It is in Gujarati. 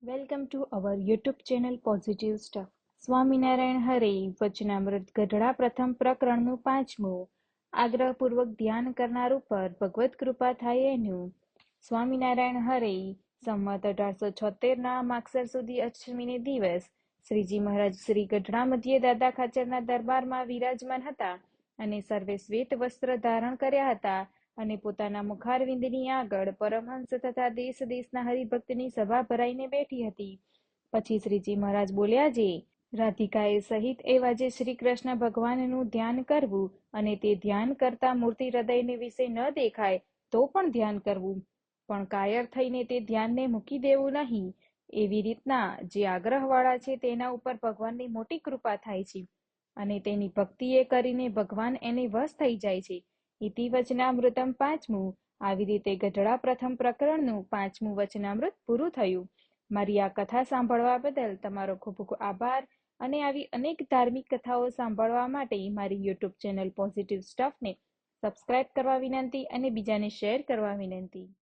Welcome to our YouTube channel positive stuff. Swaminarayan હરે વચનામૃત ગઢડા પ્રથમ પ્રકરણનું પાંચમું. આગ્રહપૂર્વક ધ્યાન કરનાર ઉપર ભગવત કૃપા થાય એનું. સ્વામિનારાયણ હરે સંમત 1876 માગસર સુધી અષ્ટમીને દિવસ શ્રીજી મહારાજ શ્રી ગઢડા મધ્યે દાદા ખાચરના દરબારમાં વિરાજમાન હતા અને સર્વે શ્વેત વસ્ત્ર ધારણ કર્યા હતા અને પોતાના મુખારવિંદની આગળ પરમહંસ તથા દેશ દેશના હરિભક્તની સભા ભરાઈને બેઠી હતી. પછી શ્રીજી મહારાજ બોલ્યા, જે રાધિકાએ સહિત એવા જે શ્રી કૃષ્ણ ભગવાનનું ધ્યાન કરવું અને તે ધ્યાન કરતા મૂર્તિ હૃદયને વિશે ન દેખાય તો પણ ધ્યાન કરવું, પણ કાયર થઈને તે ધ્યાનને મૂકી દેવું નહીં. એવી રીતના જે આગ્રહવાળા છે તેના ઉપર ભગવાનની મોટી કૃપા થાય છે અને તેની ભક્તિએ કરીને ભગવાન એને વશ થઈ જાય છે. ઇતિ વચનામૃતમ પાંચમું. આવી રીતે ગઢડા પ્રથમ પ્રકરણનું પાંચમું વચનામૃત પૂરું થયું. મારી આ કથા સાંભળવા બદલ તમારો ખૂબ ખૂબ આભાર અને આવી અનેક ધાર્મિક કથાઓ સાંભળવા માટે મારી યુટ્યુબ ચેનલ પોઝિટિવ સ્ટફને સબસ્ક્રાઇબ કરવા વિનંતી અને બીજાને શેર કરવા વિનંતી.